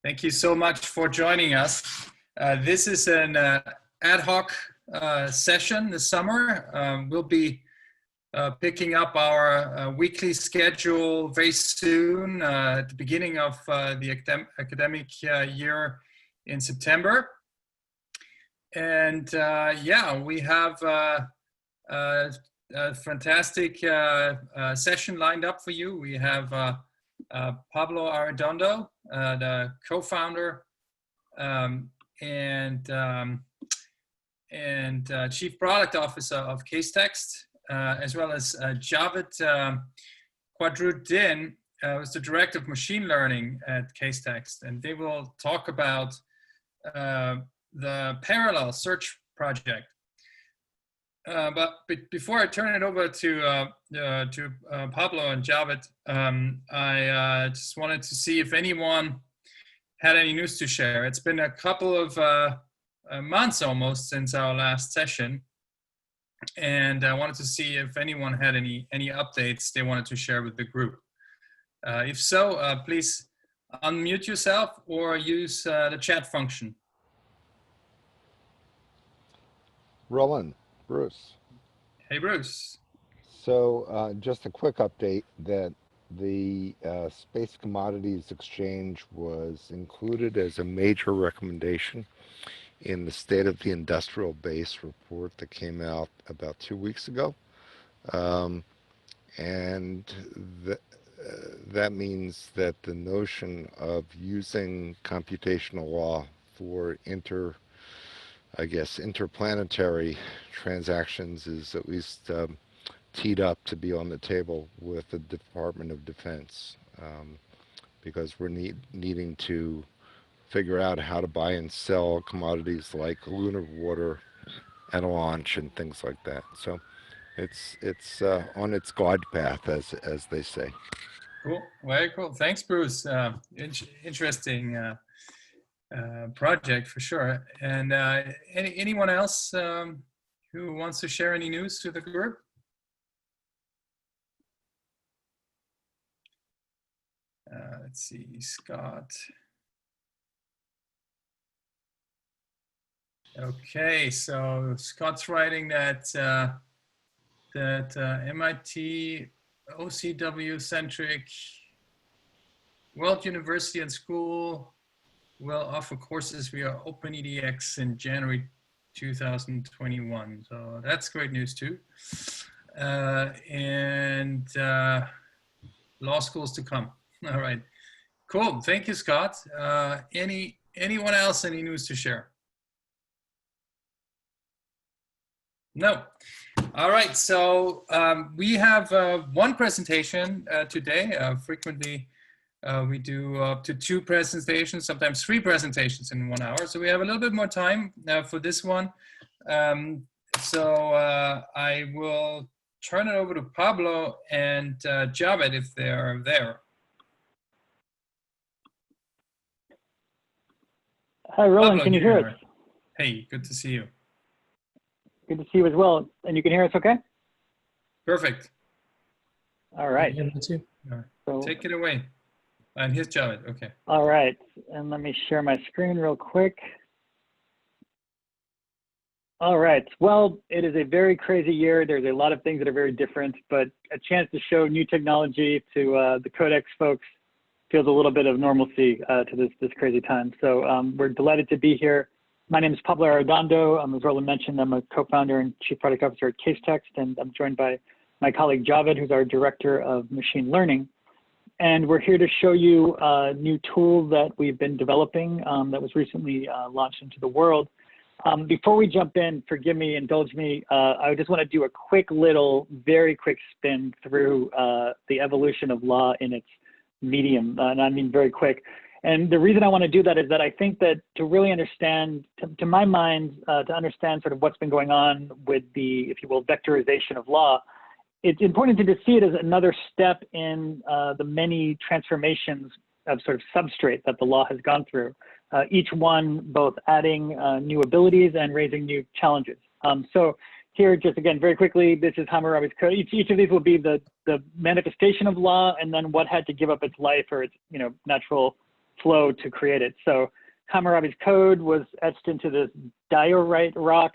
Thank you so much for joining us. This is an ad hoc session this summer. We'll be picking up our weekly schedule very soon at the beginning of the academic year in September. And yeah, we have a fantastic session lined up for you. We have Pablo Arredondo, the co-founder and chief product officer of CaseText, as well as Javed Qadrud-Din, who's the director of machine learning at CaseText, and they will talk about the parallel search project. But before I turn it over to Pablo and Javed, I just wanted to see if anyone had any news to share. It's been a couple of months almost since our last session, and I wanted to see if anyone had any updates they wanted to share with the group. If so, please unmute yourself or use the chat function. Roland. Bruce. Hey, Bruce. So just a quick update that the Space Commodities Exchange was included as a major recommendation in the State of the Industrial Base report that came out about 2 weeks ago. And that means that the notion of using computational law for interplanetary transactions is at least teed up to be on the table with the Department of Defense, because we're needing to figure out how to buy and sell commodities like lunar water at a launch and things like that. So it's on its glide path, as they say. Cool, very cool. Thanks, Bruce. Interesting project for sure. And anyone else who wants to share any news to the group? Let's see, Scott. Okay, so Scott's writing that MIT OCW centric World University and School will offer courses via OpenEDX in January 2021. So that's great news too. And law schools to come. All right, cool. Thank you, Scott. Anyone else any news to share? No. All right, so we have one presentation today. Frequently, we do up to 2 presentations, sometimes 3 presentations in 1 hour. So we have a little bit more time for this one. So I will turn it over to Pablo and Javed if they're there. Hi, Roland, Pablo, can you hear us? Hey, good to see you. Good to see you as well. And you can hear us okay? Perfect. All right. All right. So, take it away. And here's Javed, okay. All right, and let me share my screen real quick. All right, well, it is a very crazy year. There's a lot of things that are very different, but a chance to show new technology to the CodeX folks feels a little bit of normalcy to this crazy time. So we're delighted to be here. My name is Pablo Arredondo. As Roland mentioned, I'm a co-founder and chief product officer at CaseText, and I'm joined by my colleague Javed, who's our director of machine learning. And we're here to show you a new tool that we've been developing that was recently launched into the world. Before we jump in, forgive me, indulge me, I just want to do a very quick spin through the evolution of law in its medium, and I mean very quick. And the reason I want to do that is that I think that to really understand, to my mind, to understand sort of what's been going on with the, if you will, vectorization of law, it's important to see it as another step in the many transformations of sort of substrate that the law has gone through, each one both adding new abilities and raising new challenges. So here, just again, very quickly, this is Hammurabi's code. Each of these will be the manifestation of law, and then what had to give up its life or its natural flow to create it. So Hammurabi's code was etched into this diorite rock,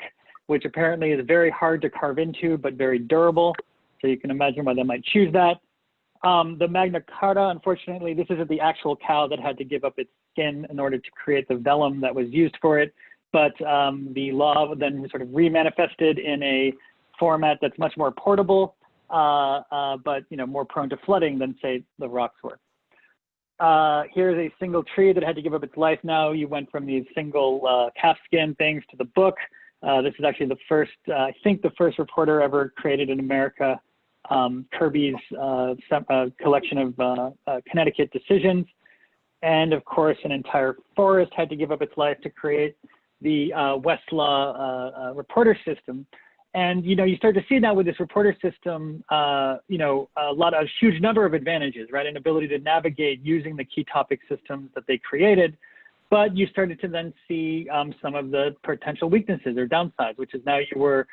which apparently is very hard to carve into, but very durable. So you can imagine why they might choose that. The Magna Carta, unfortunately, this isn't the actual cow that had to give up its skin in order to create the vellum that was used for it. But the law then sort of remanifested in a format that's much more portable, but more prone to flooding than, say, the rocks were. Here's a single tree that had to give up its life. Now you went from these single calfskin things to the book. This is actually the first, I think the first reporter ever created in America, Kirby's collection of Connecticut decisions. And of course, an entire forest had to give up its life to create the Westlaw reporter system. And, you start to see now with this reporter system, a huge number of advantages, right? An ability to navigate using the key topic systems that they created. But you started to then see some of the potential weaknesses or downsides, which is now you were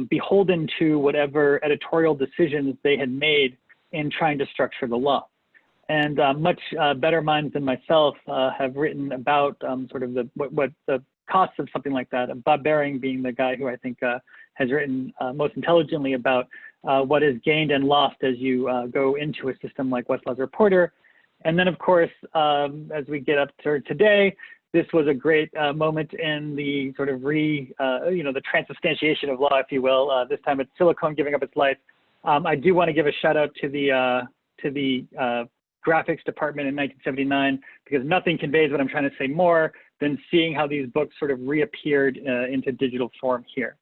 beholden to whatever editorial decisions they had made in trying to structure the law. And much better minds than myself have written about sort of what the costs of something like that. And Bob Baring being the guy who I think has written most intelligently about what is gained and lost as you go into a system like Westlaw's Reporter. And then, of course, as we get up to today, this was a great moment in the sort of the transubstantiation of law, if you will. This time it's silicone giving up its life. I do want to give a shout out to the graphics department in 1979, because nothing conveys what I'm trying to say more than seeing how these books sort of reappeared into digital form here.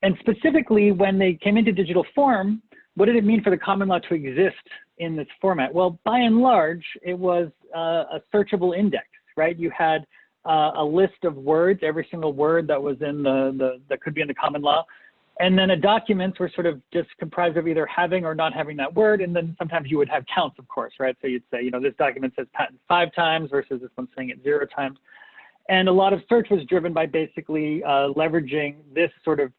And specifically, when they came into digital form, what did it mean for the common law to exist in this format? Well, by and large, it was a searchable index, right? You had a list of words, every single word that was in that could be in the common law. And then documents were sort of just comprised of either having or not having that word. And then sometimes you would have counts, of course, right? So you'd say, this document says patent 5 times versus this one saying it 0 times. And a lot of search was driven by basically leveraging this sort of,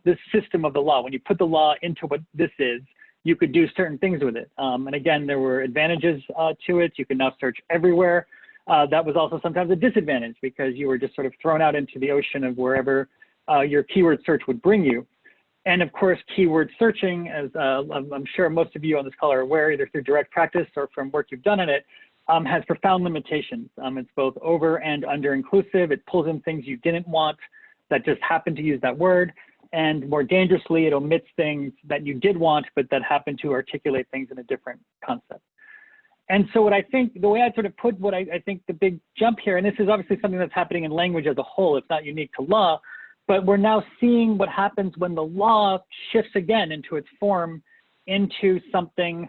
this system of the law. When you put the law into what this is, you could do certain things with it. And again, there were advantages to it. You can now search everywhere. That was also sometimes a disadvantage because you were just sort of thrown out into the ocean of wherever your keyword search would bring you. And of course, keyword searching, as I'm sure most of you on this call are aware, either through direct practice or from work you've done in it, has profound limitations. It's both over and under inclusive. It pulls in things you didn't want that just happen to use that word. And more dangerously, it omits things that you did want, but that happen to articulate things in a different concept. And so what I think, the way I sort of put what I think the big jump here, and this is obviously something that's happening in language as a whole, it's not unique to law, but we're now seeing what happens when the law shifts again into its form into something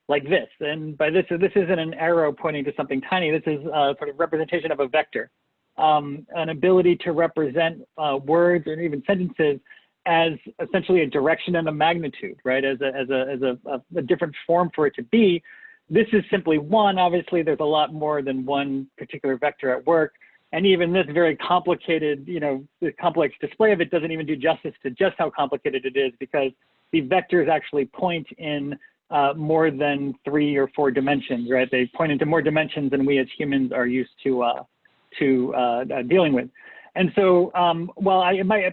like this. And by this isn't an arrow pointing to something tiny. This is a sort of representation of a vector, an ability to represent words or even sentences as essentially a direction and a magnitude, right? As a different form for it to be. This is simply one. Obviously, there's a lot more than one particular vector at work. And even this very complicated, the complex display of it doesn't even do justice to just how complicated it is, because the vectors actually point in more than 3 or 4 dimensions, right? They point into more dimensions than we as humans are used to dealing with. And so,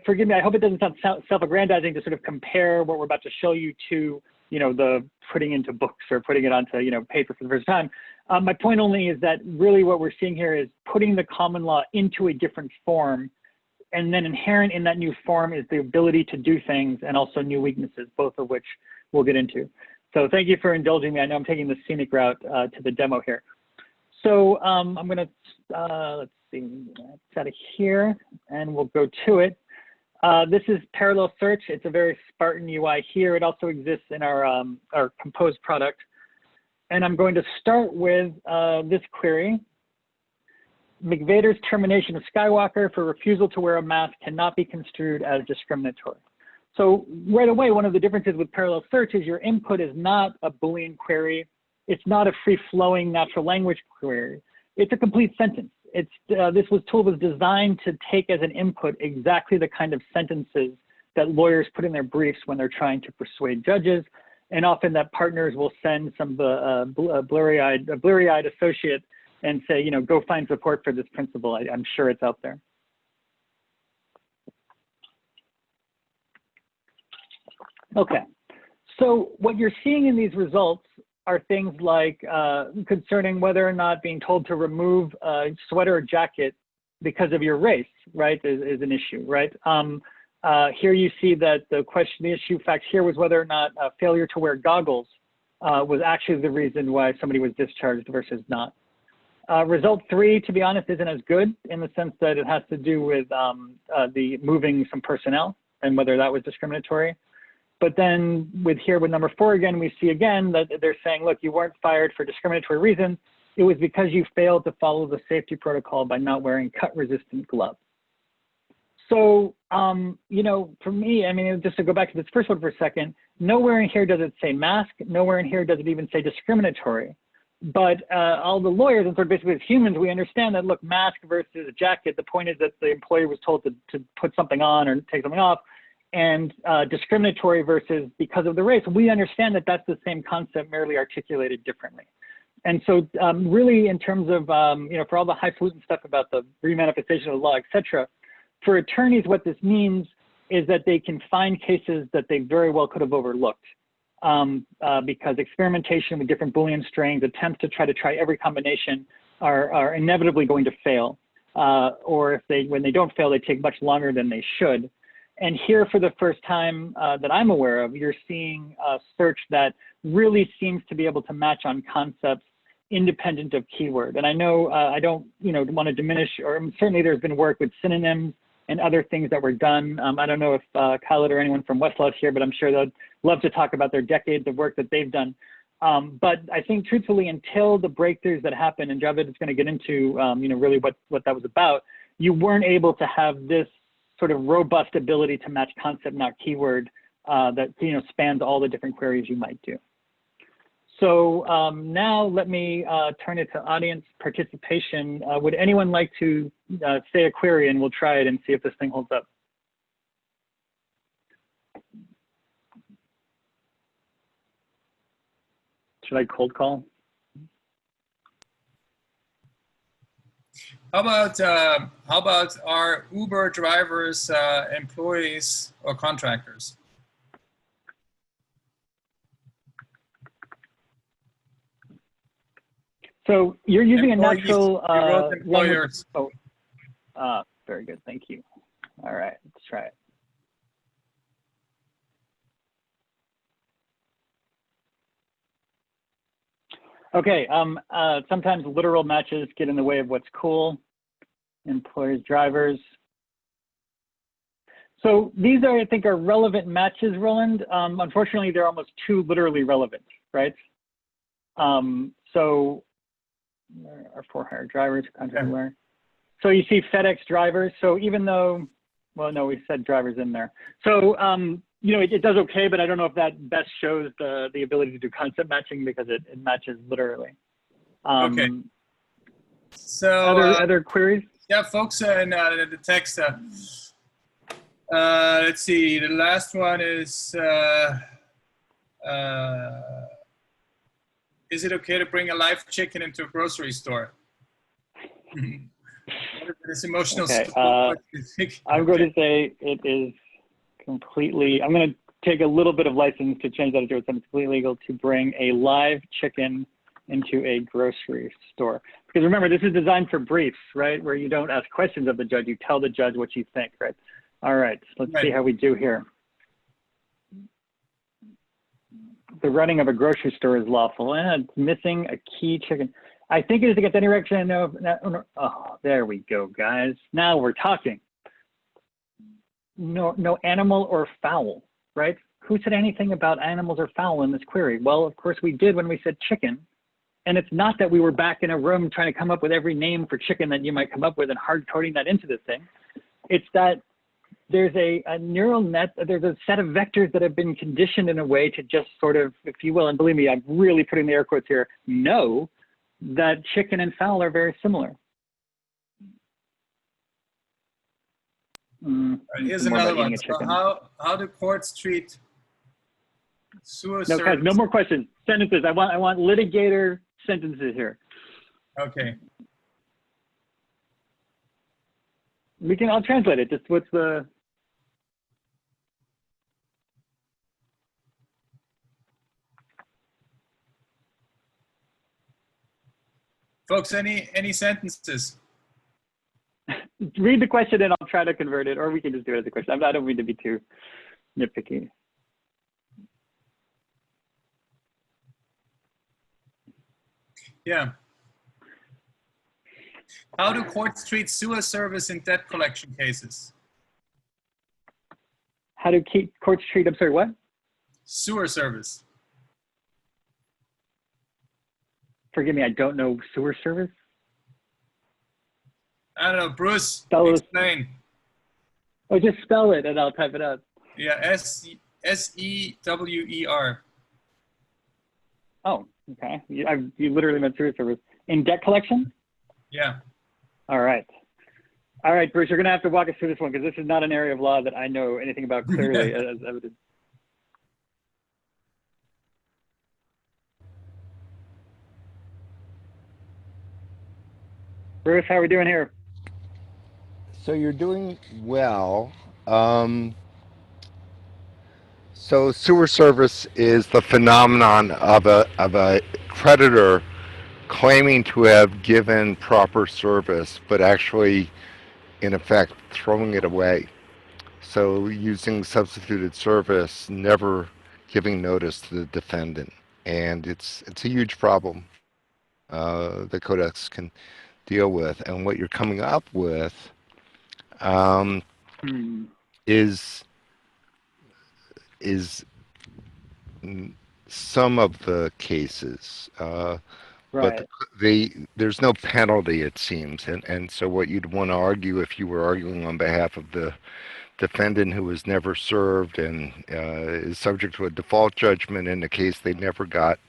forgive me, I hope it doesn't sound self-aggrandizing to sort of compare what we're about to show you to, the putting into books or putting it onto, paper for the first time. My point only is that really what we're seeing here is putting the common law into a different form, and then inherent in that new form is the ability to do things and also new weaknesses, both of which we'll get into. So thank you for indulging me. I know I'm taking the scenic route to the demo here. So I'm going to, let's see, it's out of here, and we'll go to it. This is parallel search. It's a very Spartan UI here. It also exists in our Compose product. And I'm going to start with this query. McVader's termination of Skywalker for refusal to wear a mask cannot be construed as discriminatory. So right away, one of the differences with parallel search is your input is not a Boolean query. It's not a free-flowing natural language query. It's a complete sentence. This tool was designed to take as an input exactly the kind of sentences that lawyers put in their briefs when they're trying to persuade judges, and often that partners will send some blurry-eyed associate and say, go find support for this principle. I'm sure it's out there. Okay, so what you're seeing in these results are things like concerning whether or not being told to remove a sweater or jacket because of your race, right, is an issue, right? Here you see that the issue facts here was whether or not failure to wear goggles was actually the reason why somebody was discharged versus not. Result 3, to be honest, isn't as good in the sense that it has to do with the moving some personnel and whether that was discriminatory. But then with number 4 again, we see again that they're saying, look, you weren't fired for discriminatory reasons. It was because you failed to follow the safety protocol by not wearing cut-resistant gloves. So, for me, I mean, just to go back to this first one for a second, nowhere in here does it say mask. Nowhere in here does it even say discriminatory. But all the lawyers, and sort of basically as humans, we understand that, look, mask versus jacket, the point is that the employee was told to put something on or take something off. And discriminatory versus because of the race, we understand that that's the same concept, merely articulated differently. And so really in terms of, for all the highfalutin stuff about the remanifestation of the law, et cetera, for attorneys, what this means is that they can find cases that they very well could have overlooked because experimentation with different Boolean strings, attempts to try every combination are inevitably going to fail. Or when they don't fail, they take much longer than they should. And here, for the first time that I'm aware of, you're seeing a search that really seems to be able to match on concepts independent of keyword. And I know I don't, want to diminish, or certainly there's been work with synonyms and other things that were done. I don't know if Khaled or anyone from Westlaw's here, but I'm sure they'd love to talk about their decades of work that they've done. But I think truthfully, until the breakthroughs that happened, and Javed is going to get into, really what that was about, you weren't able to have this sort of robust ability to match concept, not keyword, that spans all the different queries you might do. So now let me turn it to audience participation. Would anyone like to say a query, and we'll try it and see if this thing holds up? Should I cold call? How about our Uber drivers, employees or contractors? So you're using employees, a natural employers. Very good, thank you. All right, let's try it. Okay, sometimes literal matches get in the way of what's cool. Employers, drivers. So these are, I think, are relevant matches, Roland. Unfortunately, they're almost too literally relevant, right? So our for-hire drivers, contract where. So you see FedEx drivers. So even though, well, no, we said drivers in there. So it does okay, but I don't know if that best shows the ability to do concept matching because it matches literally. Okay. So other queries? Yeah, folks in the text. Let's see. The last one is it okay to bring a live chicken into a grocery store? This emotional support. I'm going to say it is completely, I'm going to take a little bit of license to change that to it's completely legal to bring a live chicken into a grocery store. Because remember, this is designed for briefs, right? Where you don't ask questions of the judge, you tell the judge what you think, right? All right, let's see how we do here. The running of a grocery store is lawful. And it's missing a key chicken. I think it is against any direction I know of. Oh, there we go, guys. Now we're talking. No animal or fowl, right? Who said anything about animals or fowl in this query? Well, of course we did when we said chicken. And it's not that we were back in a room trying to come up with every name for chicken that you might come up with and hard coding that into this thing. It's that there's a neural net, there's a set of vectors that have been conditioned in a way to just sort of, if you will, and believe me, I'm really putting the air quotes here, know that chicken and fowl are very similar. Here's another one. So how do courts treat suicide? No, guys, no more questions. Sentences. I want litigator sentences here. Okay. I'll translate it. Just what's the, Folks, any sentences? read the question and I'll try to convert it, or we can just do it as a question. I don't mean to be too nitpicky. Yeah. How do courts treat sewer service in debt collection cases? How do courts treat, I'm sorry, what? Sewer service. Forgive me, I don't know sewer service. I don't know, Bruce, Spell it. explain. Oh, just spell it and I'll type it out. Yeah, S-E-W-E-R. Oh, okay. You literally meant sewer service. In debt collection? Yeah. All right. All right, Bruce, you're going to have to walk us through this one because this is not an area of law that I know anything about clearly as evidence. Bruce, how are we doing here? So you're doing well. So sewer service is the phenomenon of a creditor claiming to have given proper service, but actually, in effect, throwing it away. So using substituted service, never giving notice to the defendant, and it's a huge problem that CodeX can deal with. And what you're coming up with is some of the cases, Right. but there's no penalty, it seems, and so what you'd want to argue if you were arguing on behalf of the defendant who was never served and is subject to a default judgment in a case they never got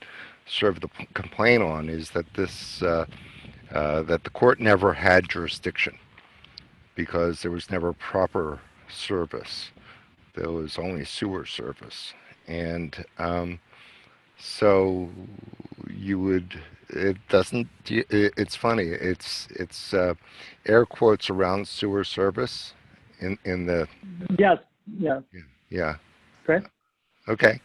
served the complaint on, is that that the court never had jurisdiction because there was never proper service. There was only sewer service. And so you would, it's funny, it's air quotes around sewer service in the. Yes, yeah. Yeah. Great. Okay.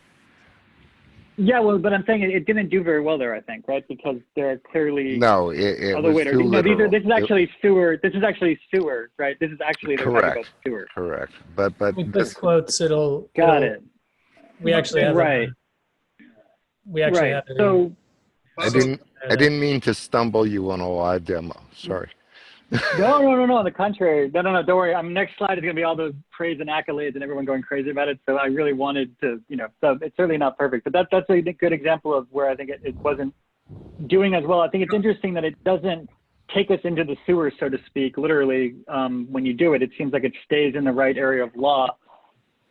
Yeah, well, but I'm saying it didn't do very well there, I think, right? Because there are clearly no, it other was too literal. This is actually sewer. This is actually sewer, right? This is actually they're talking about sewer. Correct. But with this quotes, Got it. We actually have right. We actually have it. So I didn't mean to stumble you on a live demo. Sorry. No. On the contrary, no. Don't worry. Next slide is going to be all those praise and accolades and everyone going crazy about it. So I really wanted to, So it's certainly not perfect, but that's a good example of where I think it wasn't doing as well. I think it's interesting that it doesn't take us into the sewer, so to speak, literally. When you do it, it seems like it stays in the right area of law,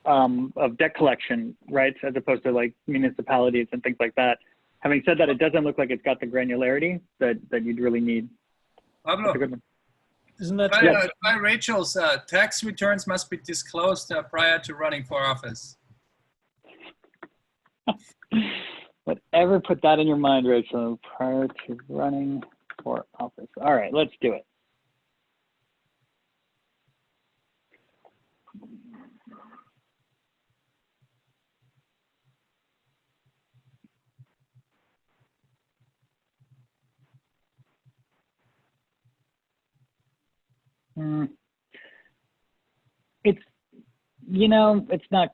of debt collection, right, as opposed to like municipalities and things like that. Having said that, it doesn't look like it's got the granularity that you'd really need. Pablo. Isn't that by Rachel's tax returns must be disclosed prior to running for office? Whatever, put that in your mind, Rachel, prior to running for office. All right, let's do it.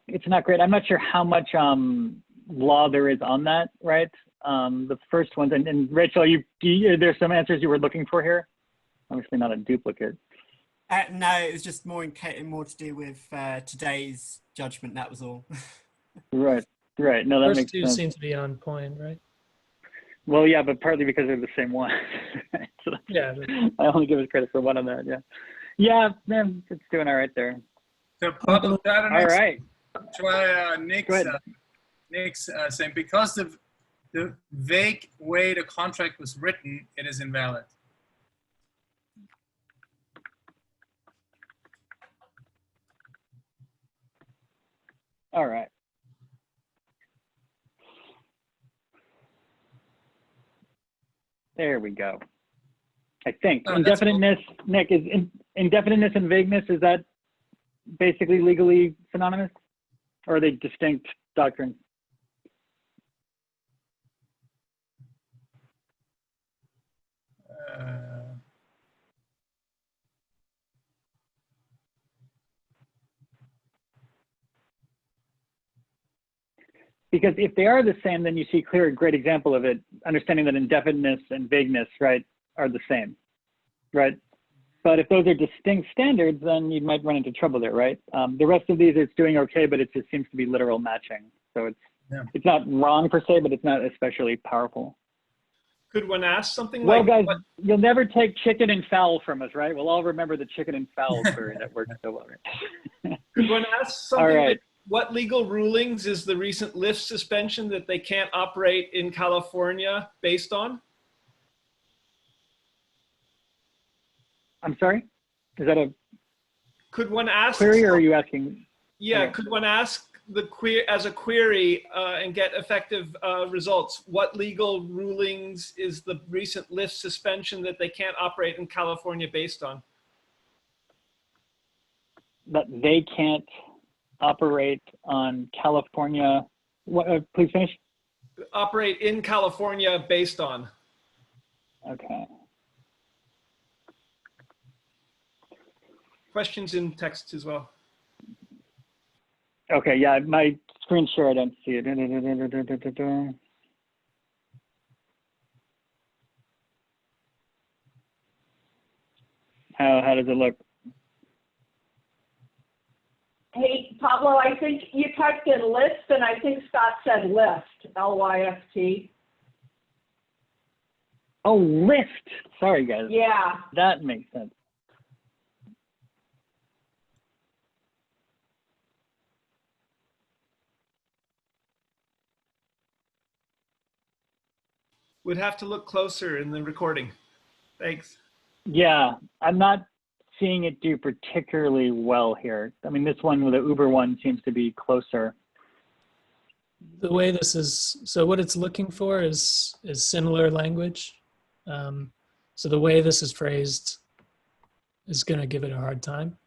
It's not great. I'm not sure how much law there is on that, right? The first ones, and Rachel, there's some answers you were looking for here. Obviously not a duplicate. No, it was just more to do with today's judgment. That was all. Right. No, that makes sense. First two seem to be on point, right? Well, yeah, but partly because they're the same one. So yeah. I only give us credit for one on that. Yeah, man, it's doing all right there. So Pablo, all right. Try Nick's saying because the vague way the contract was written, it is invalid. All right. There we go. I think. Oh, that's cool. Indefiniteness, Nick, is indefiniteness and vagueness, is that basically legally synonymous? Or are they distinct doctrines? Because if they are the same, then you see clear, great example of it, understanding that indefiniteness and vagueness, right, are the same, right? But if those are distinct standards, then you might run into trouble there, right? The rest of these, it's doing okay, but it just seems to be literal matching. So it's not wrong per se, but it's not especially powerful. Could one ask something well, like, guys, what, you'll never take chicken and fowl from us, right? We'll all remember the chicken and fowl query that worked so well, right? could one ask something All right. like, what legal rulings is the recent lift suspension that they can't operate in California based on? I'm sorry? Is that a Could one ask query, or are you asking? Yeah, Okay. could one ask the as a query and get effective results? What legal rulings is the recent lift suspension that they can't operate in California based on? That they can't operate on California. What, please finish. Operate in California based on. Okay. Questions in text as well. Okay, yeah, my screen share, I don't see it. How does it look? Hey, Pablo, I think you typed in list, and I think Scott said lift, L-Y-F-T. Oh, lift. Sorry, guys. Yeah. That makes sense. Would have to look closer in the recording. Thanks. Yeah, I'm not seeing it do particularly well here. I mean, this one, the Uber one, seems to be closer. The way this is, so what it's looking for is similar language. So the way this is phrased is going to give it a hard time.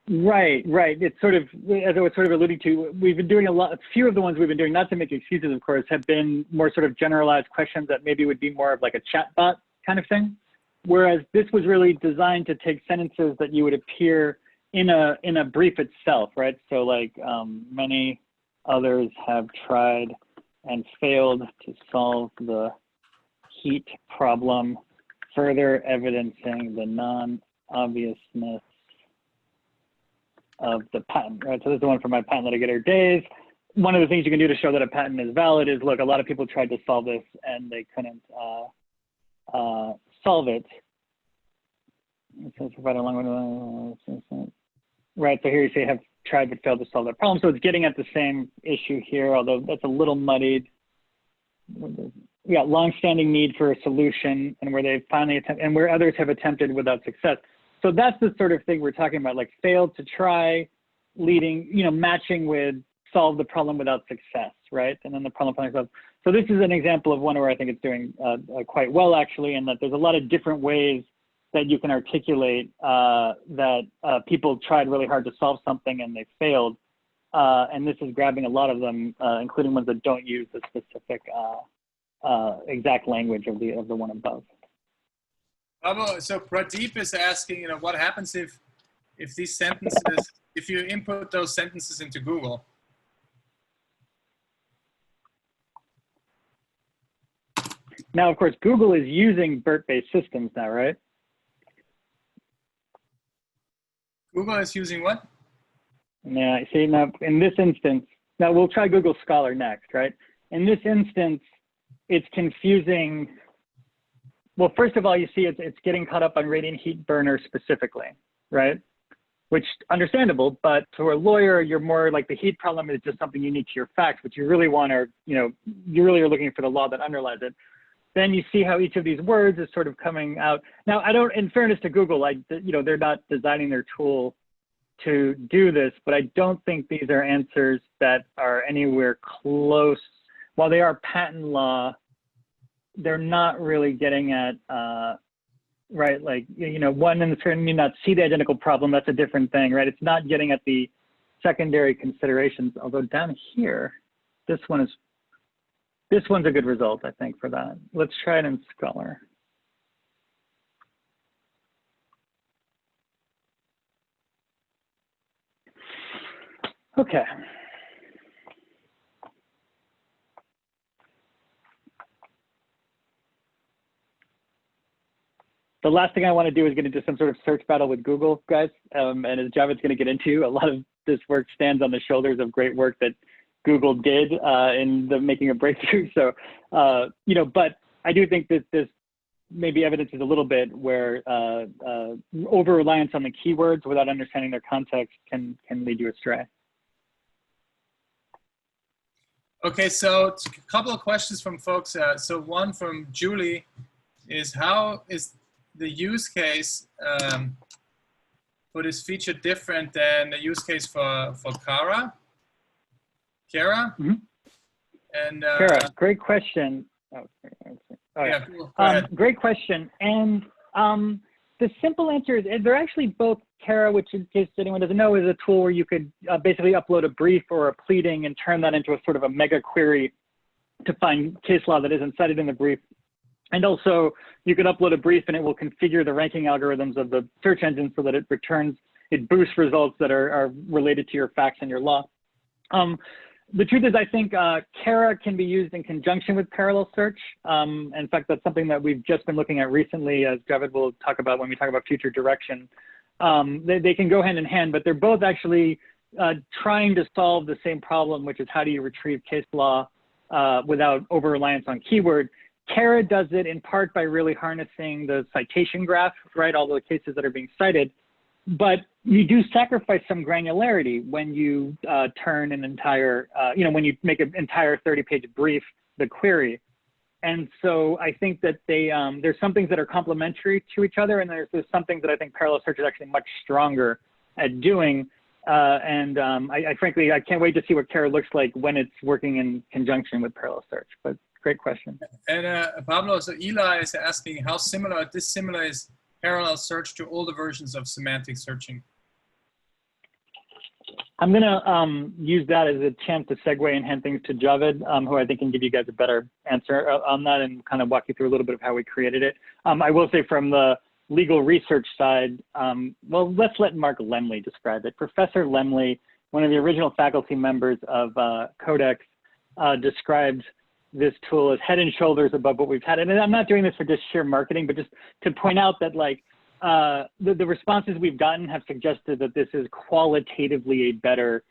Right. It's sort of, as I was sort of alluding to, we've been doing a few of the ones we've been doing, not to make excuses, of course, have been more sort of generalized questions that maybe would be more of like a chatbot kind of thing. Whereas this was really designed to take sentences that you would appear in a brief itself, right? So like many others have tried and failed to solve the heat problem, further evidencing the non-obviousness of the patent, right? So this is the one from my patent litigator days. One of the things you can do to show that a patent is valid is, look, a lot of people tried to solve this and they couldn't solve it. It says provide a long way. Right, so here you say have tried but failed to solve that problem. So it's getting at the same issue here, although that's a little muddied. We got long-standing need for a solution, and where they finally attempt, and where others have attempted without success. So that's the sort of thing we're talking about, like failed to try, leading, matching with solve the problem without success, right? And then the problem finally solved. So this is an example of one where I think it's doing quite well, actually, and that there's a lot of different ways that you can articulate that people tried really hard to solve something and they failed. And this is grabbing a lot of them, including ones that don't use the specific exact language of the one above. So Pradeep is asking, what happens if these sentences, if you input those sentences into Google? Now, of course, Google is using BERT-based systems now, right? Google is using what? Yeah, see, now in this instance, now we'll try Google Scholar next, right? In this instance, it's confusing. Well, first of all, you see it's getting caught up on radiant heat burner specifically, right? Which understandable, but for a lawyer, you're more like the heat problem is just something unique to your facts, but you really want to, you really are looking for the law that underlies it. Then you see how each of these words is sort of coming out. Now, in fairness to Google, they're not designing their tool to do this, but I don't think these are answers that are anywhere close. While they are patent law they're not really getting at, right, like, one and the certain may not see the identical problem. That's a different thing, right? It's not getting at the secondary considerations, although down here, this one's a good result, I think, for that. Let's try it in Scholar. Okay. The last thing I want to do is get into some sort of search battle with Google, guys. And as Javed's going to get into, a lot of this work stands on the shoulders of great work that Google did in the making a breakthrough. So, but I do think that this maybe evidences a little bit where over-reliance on the keywords without understanding their context can lead you astray. Okay, so a couple of questions from folks. So one from Julie is, how is the use case for this feature different than the use case for Kara? Mm-hmm. And Kara, great question. Oh, yeah, cool. Go ahead. Great question. And the simple answer is they're actually both. Kara, which in case anyone doesn't know, is a tool where you could basically upload a brief or a pleading and turn that into a sort of a mega query to find case law that isn't cited in the brief. And also, you could upload a brief and it will configure the ranking algorithms of the search engine so that it boosts results that are related to your facts and your law. The truth is, I think Kara can be used in conjunction with parallel search. In fact, that's something that we've just been looking at recently, as Javed will talk about when we talk about future direction. They can go hand in hand, but they're both actually trying to solve the same problem, which is how do you retrieve case law without over-reliance on keyword. Kara does it in part by really harnessing the citation graph, right, all the cases that are being cited. But you do sacrifice some granularity when you turn an entire, when you make an entire 30-page brief, the query. And so I think that there's some things that are complementary to each other, and there's some things that I think parallel search is actually much stronger at doing. I frankly, I can't wait to see what Kara looks like when it's working in conjunction with parallel search. But great question. And Pablo, so Eli is asking how dissimilar is parallel search to older versions of semantic searching? I'm going to use that as a chance to segue and hand things to Javed, who I think can give you guys a better answer on that and kind of walk you through a little bit of how we created it. I will say from the legal research side, well, let's let Mark Lemley describe it. Professor Lemley, one of the original faculty members of CodeX, described this tool as head and shoulders above what we've had. And I'm not doing this for just sheer marketing, but just to point out that like the responses we've gotten have suggested that this is qualitatively a better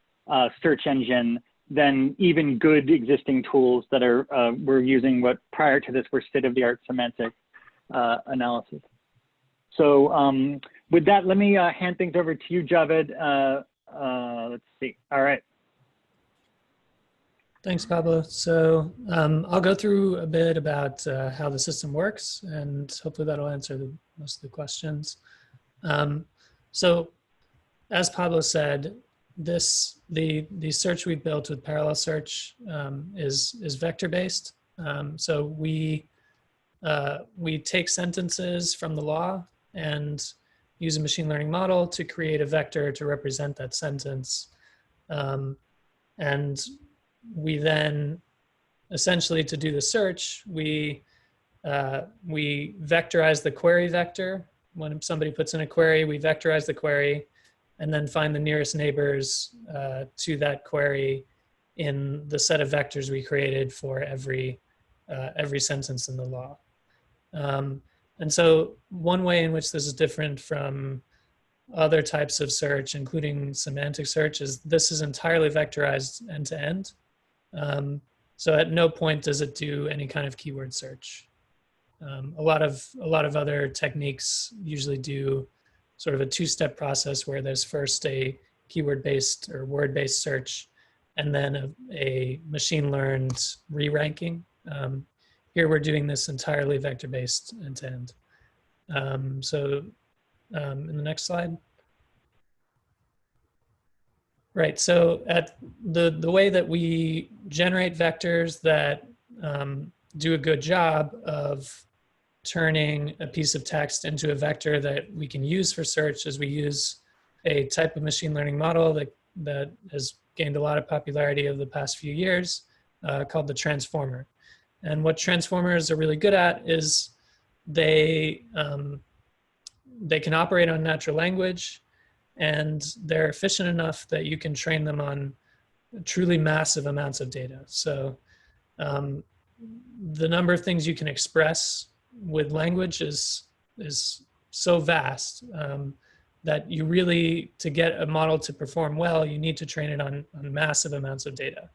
search engine than even good existing tools that we're using what prior to this were state-of-the-art semantic analysis. So with that, let me hand things over to you, Javed. Let's see. All right. Thanks, Pablo. So I'll go through a bit about how the system works, and hopefully that'll answer most of the questions. So as Pablo said, the search we built with parallel search is vector-based. So we take sentences from the law and use a machine learning model to create a vector to represent that sentence. And we then, essentially to do the search, we vectorize the query vector. When somebody puts in a query, we vectorize the query and then find the nearest neighbors to that query in the set of vectors we created for every sentence in the law. And so one way in which this is different from other types of search, including semantic search, is this is entirely vectorized end to end. So at no point does it do any kind of keyword search. A lot of other techniques usually do sort of a two-step process where there's first a keyword-based or word-based search, and then a machine-learned re-ranking. Here we're doing this entirely vector-based end-to-end. In the next slide. Right, so at the way that we generate vectors that do a good job of turning a piece of text into a vector that we can use for search, as we use a type of machine learning model that has gained a lot of popularity over the past few years, called the transformer. And what transformers are really good at is they can operate on natural language, and they're efficient enough that you can train them on truly massive amounts of data. So the number of things you can express with language is so vast that you really, to get a model to perform well, you need to train it on massive amounts of data.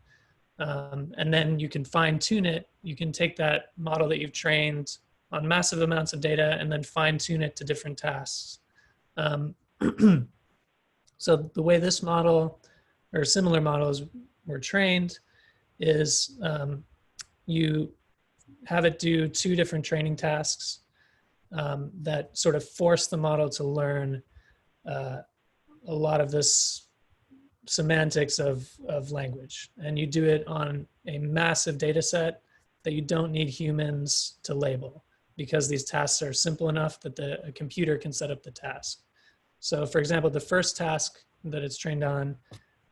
And then you can fine tune it. You can take that model that you've trained on massive amounts of data and then fine tune it to different tasks. So the way this model or similar models were trained is you have it do 2 different training tasks that sort of force the model to learn a lot of this semantics of language. And you do it on a massive data set that you don't need humans to label, because these tasks are simple enough that a computer can set up the task. So for example, the first task that it's trained on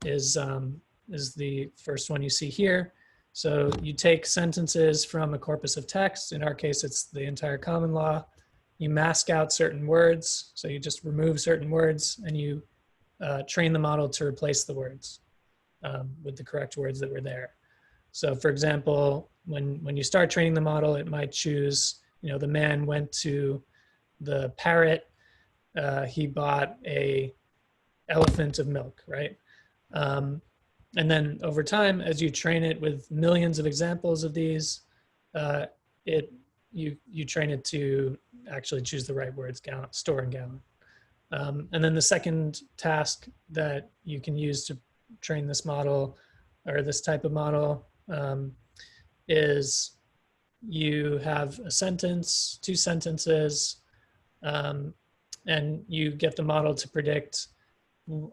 is the first one you see here. So you take sentences from a corpus of text. In our case, it's the entire common law. You mask out certain words. So you just remove certain words, and you train the model to replace the words with the correct words that were there. So for example, when you start training the model, it might choose, the man went to the parrot, he bought a elephant of milk, right? And then over time, as you train it with millions of examples of these, you train it to actually choose the right words, gallon, store and gallon. And then the second task that you can use to train this model, or this type of model, is you have a sentence, 2 sentences, and you get the model to predict,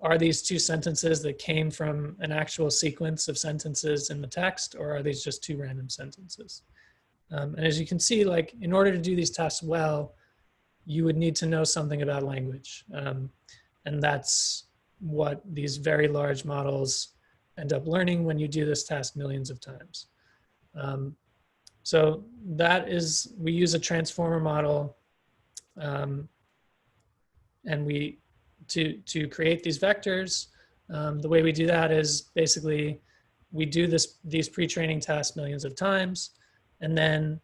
are these 2 sentences that came from an actual sequence of sentences in the text, or are these just 2 random sentences? And as you can see, like, in order to do these tasks well, you would need to know something about language. And that's what these very large models end up learning when you do this task millions of times. So that is, we use a transformer model, and to create these vectors, the way we do that is basically we do these pre-training tasks millions of times, and then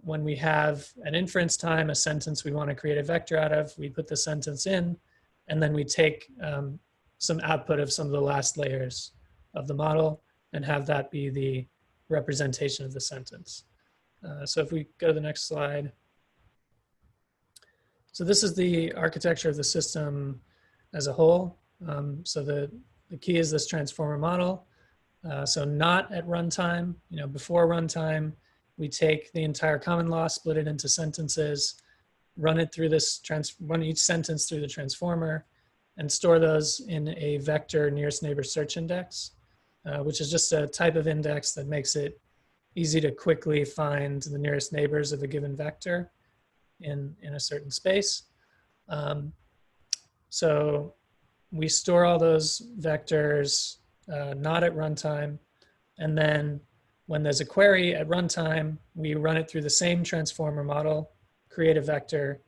when we have an inference time, a sentence we want to create a vector out of, we put the sentence in, and then we take some output of some of the last layers of the model and have that be the representation of the sentence. So if we go to the next slide. So this is the architecture of the system as a whole. So the key is this transformer model. So not at runtime, before runtime, we take the entire common law, split it into sentences, run each sentence through the transformer, and store those in a vector nearest neighbor search index, which is just a type of index that makes it easy to quickly find the nearest neighbors of a given vector in a certain space. So we store all those vectors not at runtime, and then when there's a query at runtime, we run it through the same transformer model, create a vector,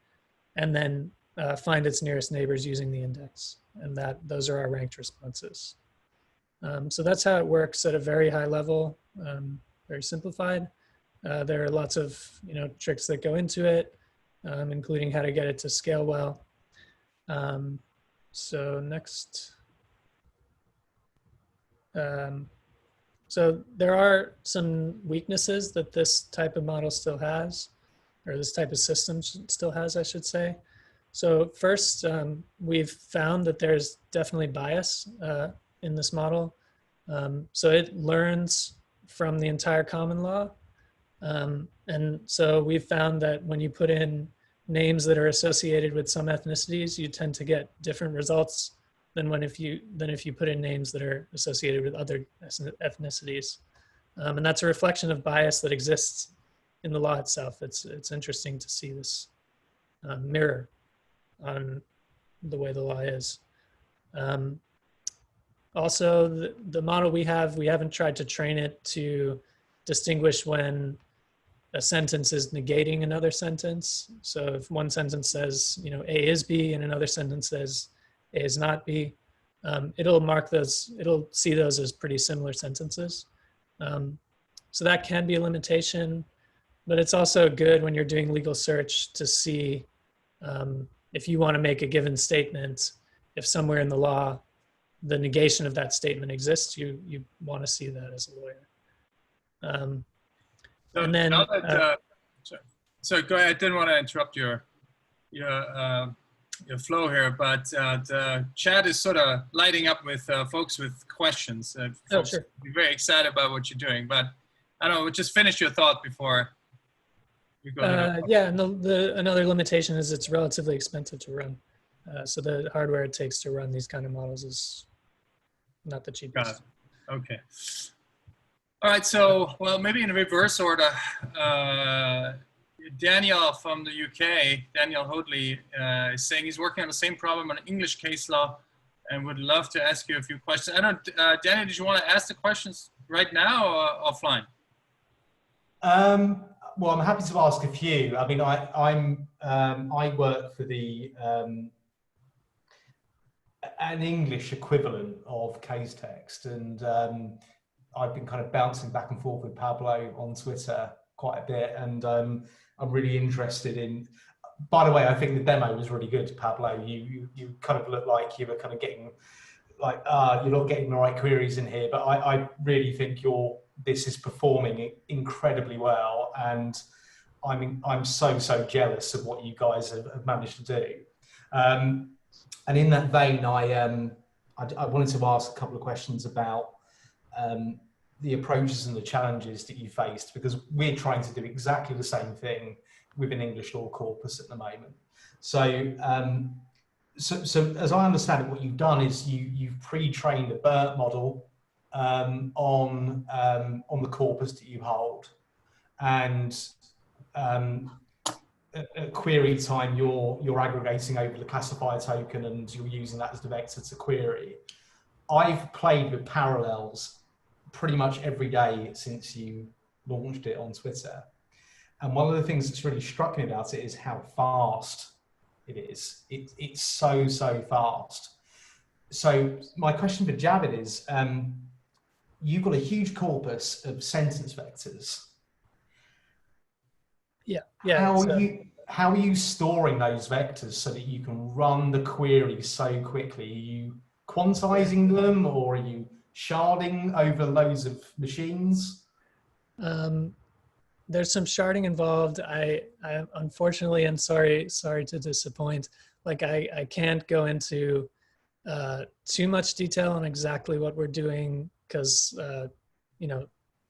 and then find its nearest neighbors using the index. And those are our ranked responses. So that's how it works at a very high level, very simplified. There are lots of tricks that go into it, including how to get it to scale well. So next. So there are some weaknesses that this type of model still has, or this type of system still has, I should say. So first, we've found that there's definitely bias in this model. So it learns from the entire common law. And so we've found that when you put in names that are associated with some ethnicities, you tend to get different results than if you put in names that are associated with other ethnicities. And that's a reflection of bias that exists in the law itself. It's interesting to see this mirror on the way the law is. Also, the model we haven't tried to train it to distinguish when a sentence is negating another sentence. So if one sentence says, A is B, and another sentence says A is not B, it'll mark those, it'll see those as pretty similar sentences. So that can be a limitation, but it's also good when you're doing legal search to see if you want to make a given statement, if somewhere in the law the negation of that statement exists, you want to see that as a lawyer. So and then, now that, sorry, go ahead. I didn't want to interrupt your flow here, but the chat is sort of lighting up with folks with questions. Folks sure. be very excited about what you're doing, but I don't know, just finish your thought before you go ahead. Yeah, and another limitation is it's relatively expensive to run. So the hardware it takes to run these kind of models is not the cheapest. Got it. Okay. All right, so, well, maybe in reverse order, Daniel from the UK, Daniel Hoadley, is saying he's working on the same problem on English case law and would love to ask you a few questions. I don't, Daniel, did you want to ask the questions right now or offline? Well, I'm happy to ask a few. I mean, I work for the an English equivalent of case text, and I've been kind of bouncing back and forth with Pablo on Twitter quite a bit, and I'm really interested in. By the way, I think the demo was really good, Pablo. You kind of look like you were kind of getting like you're not getting the right queries in here, but I really think this is performing incredibly well, and I'm so jealous of what you guys have managed to do. And in that vein, I wanted to ask a couple of questions about the approaches and the challenges that you faced, because we're trying to do exactly the same thing with an English law corpus at the moment. So, so as I understand it, what you've done is you've pre-trained a BERT model on the corpus that you hold, and at query time, you're aggregating over the classifier token, and you're using that as the vector to query. I've played with parallels pretty much every day since you launched it on Twitter. And one of the things that's really struck me about it is how fast it is. It's so fast. So my question for Javed is, you've got a huge corpus of sentence vectors. Yeah. How are you storing those vectors so that you can run the query so quickly? Are you quantizing them, or are you sharding over loads of machines? There's some sharding involved. I unfortunately, and sorry to disappoint, like I can't go into too much detail on exactly what we're doing, because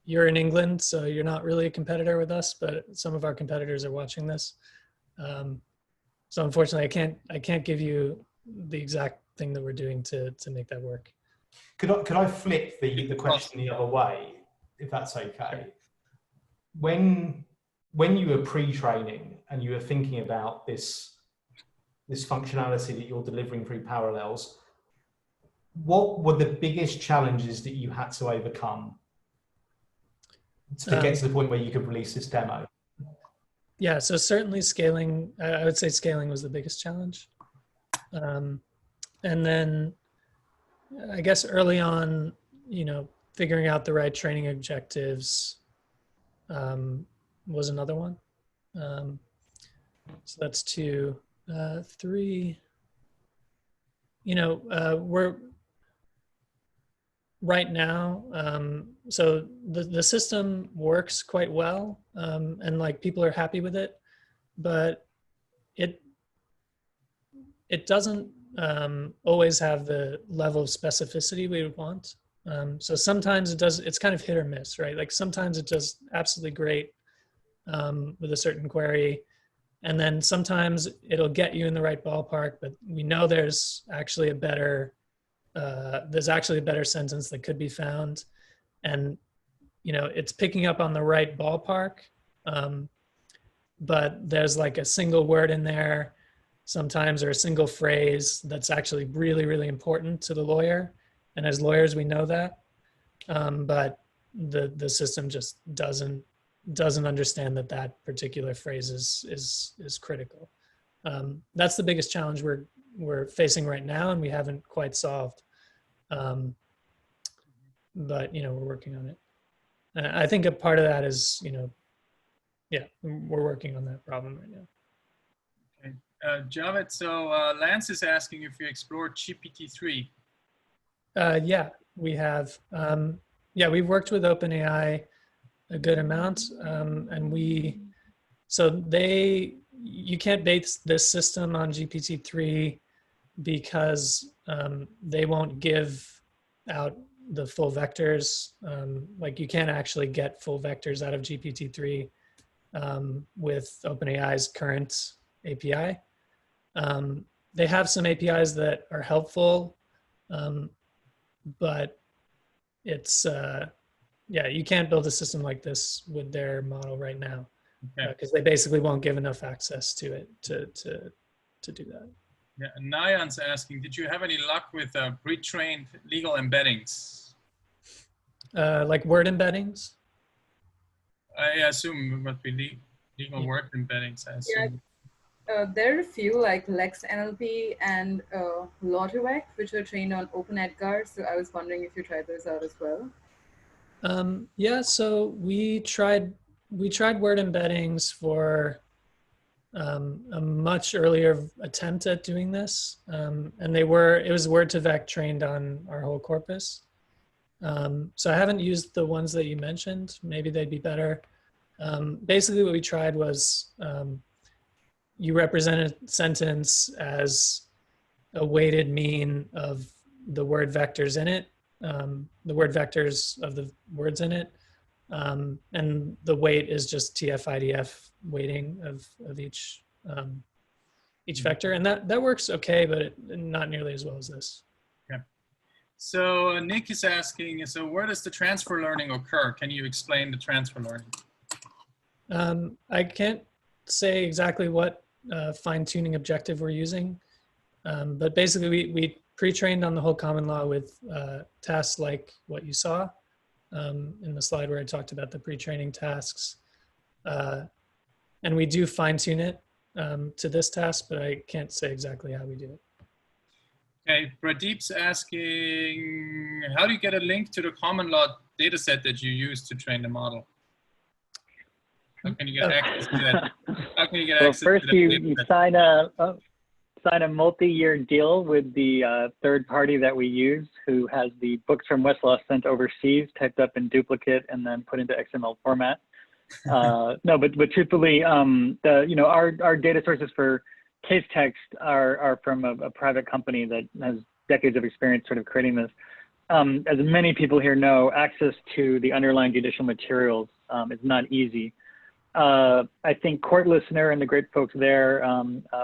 you're in England, so you're not really a competitor with us, but some of our competitors are watching this. So unfortunately, I can't give you the exact thing that we're doing to make that work. Could I flip the question the other way, if that's okay? When you were pre-training and you were thinking about this functionality that you're delivering through parallels, what were the biggest challenges that you had to overcome to get to the point where you could release this demo? Yeah, so certainly scaling, I would say scaling was the biggest challenge. And then I guess early on, figuring out the right training objectives was another one. So that's 2. 3, we're right now, so the system works quite well, and like people are happy with it, but it doesn't always have the level of specificity we would want. So sometimes it's kind of hit or miss, right? Like sometimes it does absolutely great with a certain query, and then sometimes it'll get you in the right ballpark, but we know there's actually a better sentence that could be found. And it's picking up on the right ballpark, but there's like a single word in there sometimes, or a single phrase that's actually really, really important to the lawyer. And as lawyers, we know that, but the system just doesn't understand that particular phrase is critical. That's the biggest challenge we're facing right now, and we haven't quite solved. But we're working on it. I think a part of that is, we're working on that problem right now. Okay, Javed. So Lance is asking if you explored GPT-3. Yeah, we have. We've worked with OpenAI a good amount, and you can't base this system on GPT-3 because they won't give out the full vectors. Like you can't actually get full vectors out of GPT-3 with OpenAI's current API. They have some APIs that are helpful, but it's you can't build a system like this with their model right now, because they basically won't give enough access to it to do that. Yeah, and Nayan's asking, did you have any luck with pre-trained legal embeddings? Like word embeddings? I assume it must be legal word embeddings, I assume. Yeah. There are a few like LexNLP and LawToWec, which are trained on OpenEdgar. So I was wondering if you tried those out as well. So we tried word embeddings for a much earlier attempt at doing this, and it was Word2Vec trained on our whole corpus. So I haven't used the ones that you mentioned. Maybe they'd be better. Basically, what we tried was you represent a sentence as a weighted mean of the word vectors in it, the word vectors of the words in it, and the weight is just TF-IDF weighting of each vector, and that works okay, but not nearly as well as this. Okay. So Nick is asking, so where does the transfer learning occur? Can you explain the transfer learning? I can't say exactly what fine-tuning objective we're using, but basically we pre-trained on the whole common law with tasks like what you saw in the slide where I talked about the pre-training tasks, and we do fine-tune it to this task, but I can't say exactly how we do it. Okay, Pradeep's asking, how do you get a link to the common law data set that you use to train the model? How can you get access to that? How can you get access first to that? You sign a multi-year deal with the third party that we use, who has the books from Westlaw sent overseas, typed up in duplicate, and then put into XML format. No, but truthfully, our data sources for case text are from a private company that has decades of experience sort of creating this. As many people here know, access to the underlying judicial materials is not easy. I think Court Listener and the great folks there,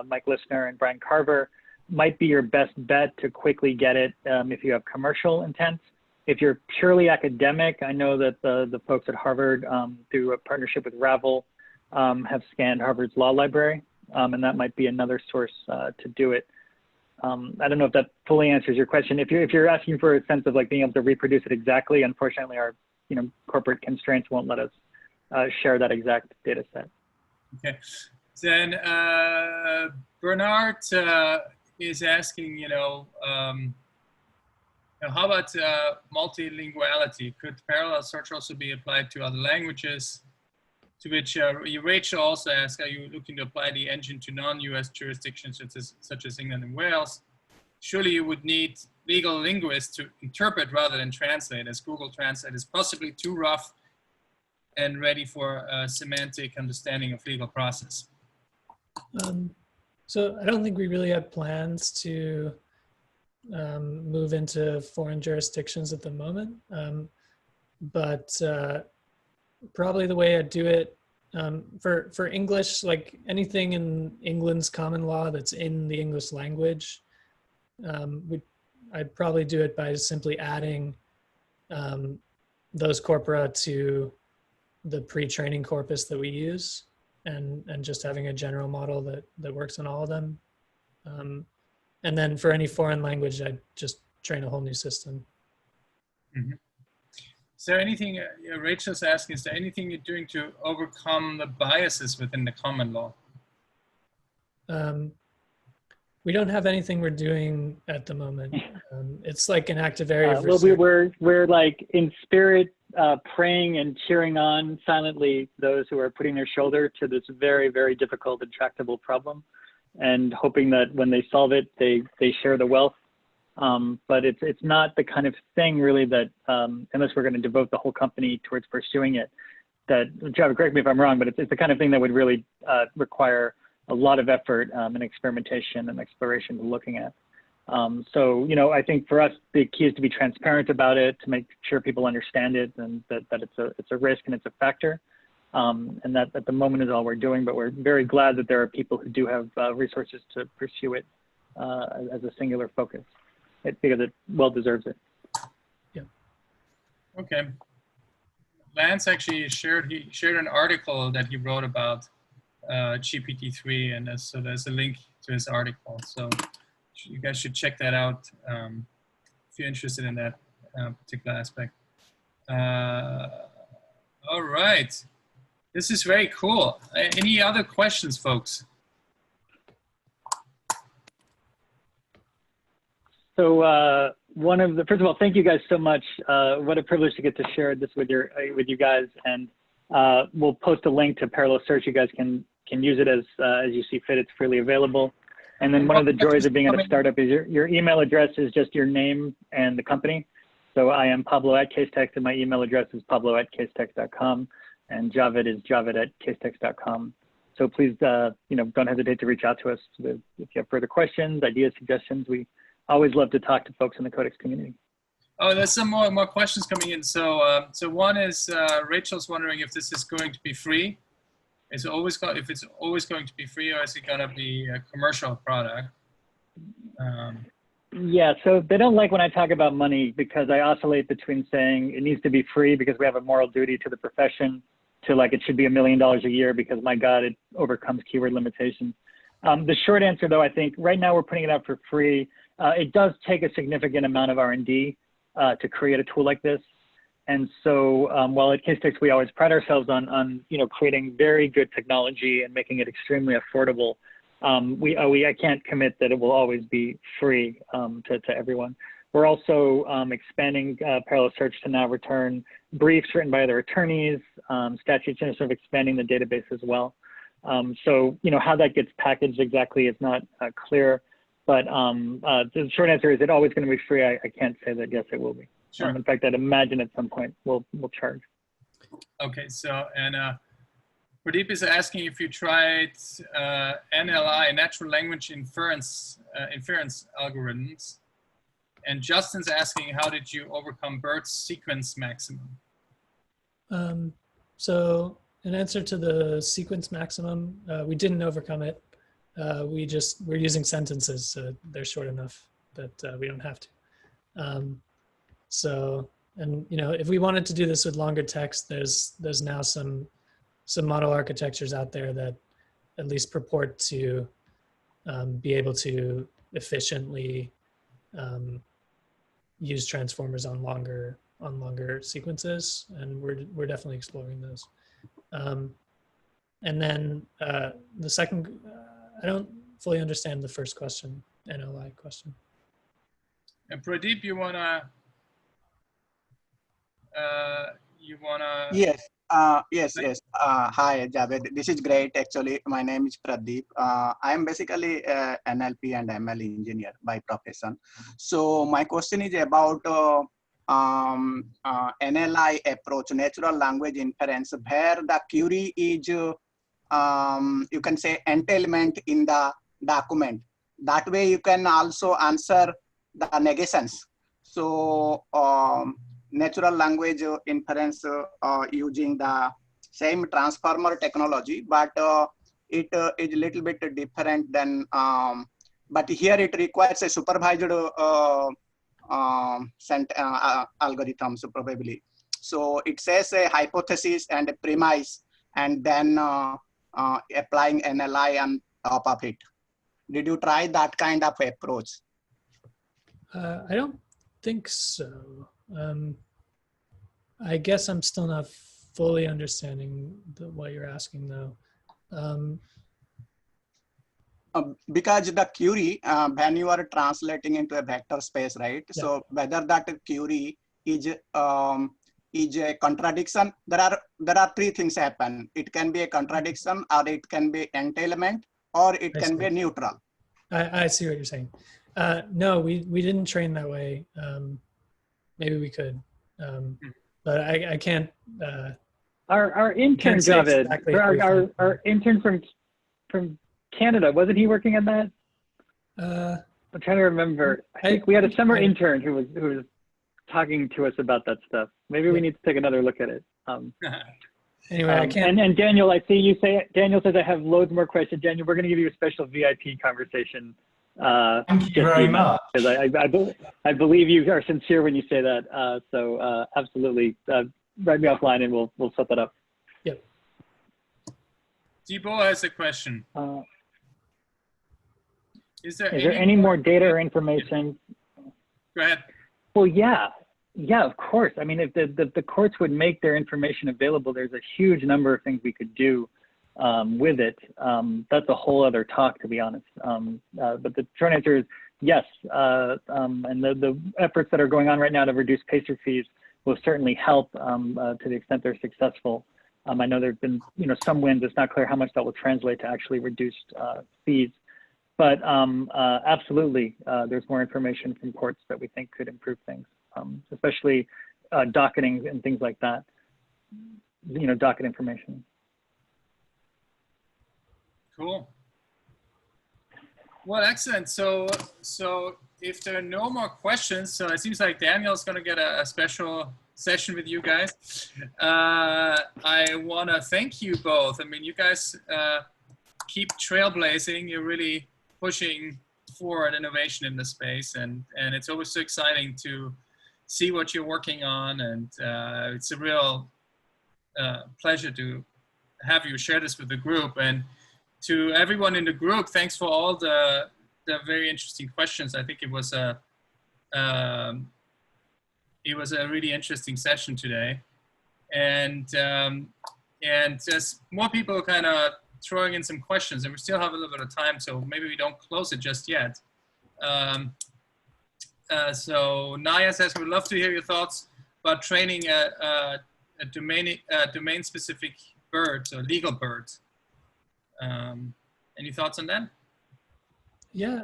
Mike Listener and Brian Carver, might be your best bet to quickly get it if you have commercial intent. If you're purely academic, I know that the folks at Harvard, through a partnership with Ravel, have scanned Harvard's law library, and that might be another source to do it. I don't know if that fully answers your question. If you're asking for a sense of like being able to reproduce it exactly, unfortunately, our corporate constraints won't let us share that exact data set. Okay, then Bernard is asking, how about multilinguality? Could parallel search also be applied to other languages? To which Rachel also asks, are you looking to apply the engine to non-US jurisdictions such as England and Wales? Surely you would need legal linguists to interpret rather than translate, as Google Translate is possibly too rough and ready for a semantic understanding of legal process. So I don't think we really have plans to move into foreign jurisdictions at the moment, but probably the way I'd do it for English, like anything in England's common law that's in the English language, I'd probably do it by simply adding those corpora to the pre-training corpus that we use, and just having a general model that works on all of them. And then for any foreign language, I'd just train a whole new system. Mm-hmm. Is there anything, Rachel's asking, is there anything you're doing to overcome the biases within the common law? We don't have anything we're doing at the moment. It's like an active area of well, research. we're like in spirit praying and cheering on silently those who are putting their shoulder to this very, very difficult, intractable problem, and hoping that when they solve it, they share the wealth. But it's not the kind of thing really that, unless we're going to devote the whole company towards pursuing it, that, Javed, correct me if I'm wrong, but it's the kind of thing that would really require a lot of effort and experimentation and exploration to looking at. So, I think for us, the key is to be transparent about it, to make sure people understand it, and that it's a risk and it's a factor. And that at the moment is all we're doing, but we're very glad that there are people who do have resources to pursue it as a singular focus, because it well deserves it. Yeah. Okay. Lance actually shared an article that he wrote about GPT-3, and so there's a link to his article. So you guys should check that out if you're interested in that particular aspect. All right. This is very cool. Any other questions, folks? So first of all, thank you guys so much. What a privilege to get to share this with you guys. And we'll post a link to Parallel Search. You guys can use it as you see fit. It's freely available. And then one of the joys of being at a startup is your email address is just your name and the company. So I am Pablo at CaseText, and my email address is pablo@casetext.com, and Javed is javed@casetext.com. So please, don't hesitate to reach out to us if you have further questions, ideas, suggestions. We always love to talk to folks in the CodeX community. Oh, there's some more questions coming in. So one is Rachel's wondering if this is going to be free. If it's always going to be free, or is it going to be a commercial product? Yeah, so they don't like when I talk about money, because I oscillate between saying it needs to be free because we have a moral duty to the profession, to like it should be $1 million a year because, my God, it overcomes keyword limitations. The short answer, though, I think right now we're putting it out for free. It does take a significant amount of R&D to create a tool like this. And so while at CaseText we always pride ourselves on creating very good technology and making it extremely affordable, I can't commit that it will always be free to everyone. We're also expanding Parallel Search to now return briefs written by other attorneys, statutes, and sort of expanding the database as well. So how that gets packaged exactly is not clear, but the short answer is it's always going to be free. I can't say that yes, it will be. Sure. In fact, I'd imagine at some point we'll charge. Okay, so Pradeep is asking if you tried NLI, natural language inference algorithms, and Justin's asking how did you overcome BERT's sequence maximum? So in answer to the sequence maximum, we didn't overcome it. We're using sentences, so they're short enough that we don't have to. If we wanted to do this with longer text, there's now some model architectures out there that at least purport to be able to efficiently use transformers on longer sequences, and we're definitely exploring those. And then the second, I don't fully understand the first question, NLI question. And Pradeep, you wanna? Yes. Yes. Hi, Javed. This is great. Actually, my name is Pradeep. I am basically NLP and ML engineer by profession. So my question is about NLI approach, natural language inference, where the query is, you can say, entailment in the document. That way you can also answer the negations. So natural language inference using the same transformer technology, but it is a little bit different than, but here it requires a supervised algorithm, so probably. So it says a hypothesis and a premise, and then applying NLI on top of it. Did you try that kind of approach? I don't think so. I guess I'm still not fully understanding what you're asking, though. Because the query, when you are translating into a vector space, right? Yeah. So whether that query is a contradiction, there are three things happen. It can be a contradiction, or it can be entailment, or it can be neutral. I see what you're saying. No, we didn't train that way. Maybe we could, but I can't. Our intern, Javed, exactly our intern from Canada, wasn't he working on that? I'm trying to remember. I think we had a summer intern who was talking to us about that stuff. Maybe we need to take another look at it. Anyway, I can't. And Daniel, I see you say, Daniel says I have loads more questions. Daniel, we're going to give you a special VIP conversation. Thank you very much. Because I believe you are sincere when you say that. So absolutely, write me offline and we'll set that up. Yep. Debo has a question. Is there any more data or information? Go ahead. Well, yeah, of course. I mean, if the courts would make their information available, there's a huge number of things we could do with it. That's a whole other talk, to be honest. But the short answer is yes. And the efforts that are going on right now to reduce PACER fees will certainly help to the extent they're successful. I know there've been some wins. It's not clear how much that will translate to actually reduced fees. But absolutely, there's more information from courts that we think could improve things, especially docketing and things like that, docket information. Cool. Well, excellent. So if there are no more questions, so it seems like Daniel's going to get a special session with you guys. I want to thank you both. I mean, you guys keep trailblazing. You're really pushing forward innovation in the space, and it's always so exciting to see what you're working on, and it's a real pleasure to have you share this with the group. And to everyone in the group, thanks for all the very interesting questions. I think it was a really interesting session today, and as more people kind of throwing in some questions, and we still have a little bit of time, so maybe we don't close it just yet. So Naya says, we'd love to hear your thoughts about training a domain-specific bird, so legal bird. Any thoughts on that? Yeah,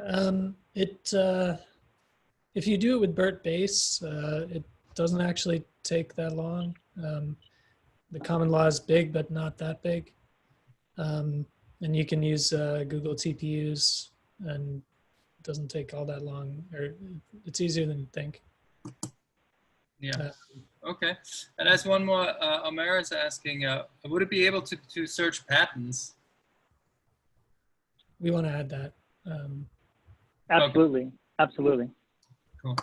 if you do it with BERT base, it doesn't actually take that long. The common law is big, but not that big. And you can use Google TPUs, and it doesn't take all that long, or it's easier than you think. Yeah. Okay. And as one more, Omer is asking, would it be able to search patents? We want to add that. Absolutely. Okay. Absolutely. Cool.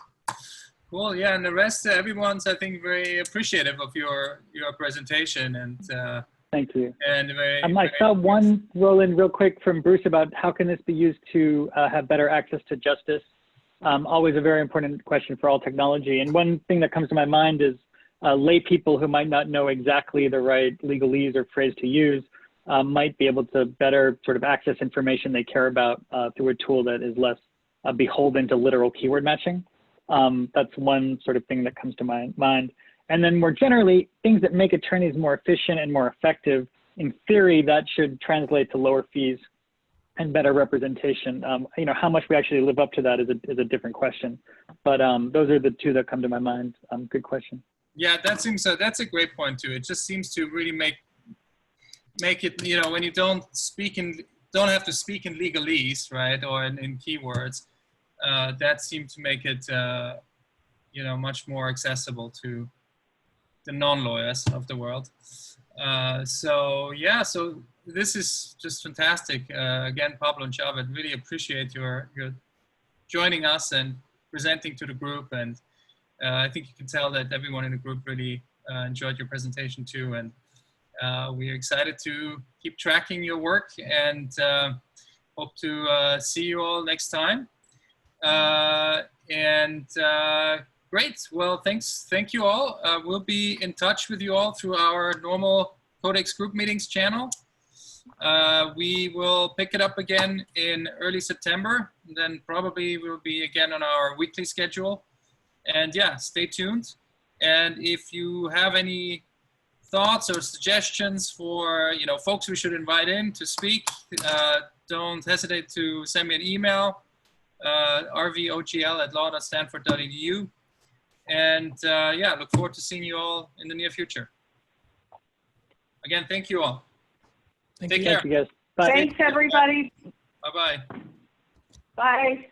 Cool. Yeah. And the rest, everyone's, I think, very appreciative of your presentation, and thank you. And I saw one roll in real quick from Bruce about how can this be used to have better access to justice. Always a very important question for all technology. And one thing that comes to my mind is lay people who might not know exactly the right legalese or phrase to use might be able to better sort of access information they care about through a tool that is less beholden to literal keyword matching. That's one sort of thing that comes to my mind. And then more generally, things that make attorneys more efficient and more effective. In theory, that should translate to lower fees and better representation. How much we actually live up to that is a different question. But those are the two that come to my mind. Good question. Yeah, that's a great point too. It just seems to really make it, when you don't have to speak in legalese, right, or in keywords, that seemed to make it, much more accessible to the non-lawyers of the world. So this is just fantastic. Again, Pablo and Javed, really appreciate your joining us and presenting to the group. And I think you can tell that everyone in the group really enjoyed your presentation too. And we're excited to keep tracking your work and hope to see you all next time. Great. Well, thank you all. We'll be in touch with you all through our normal CodeX group meetings channel. We will pick it up again in early September. And then probably we'll be again on our weekly schedule. And yeah, stay tuned. And if you have any thoughts or suggestions for folks we should invite in to speak, don't hesitate to send me an email, rvogl@law.stanford.edu. And yeah, look forward to seeing you all in the near future. Again, thank you all. Take care. Thank you guys. Bye. Thanks, everybody. Bye-bye. Bye.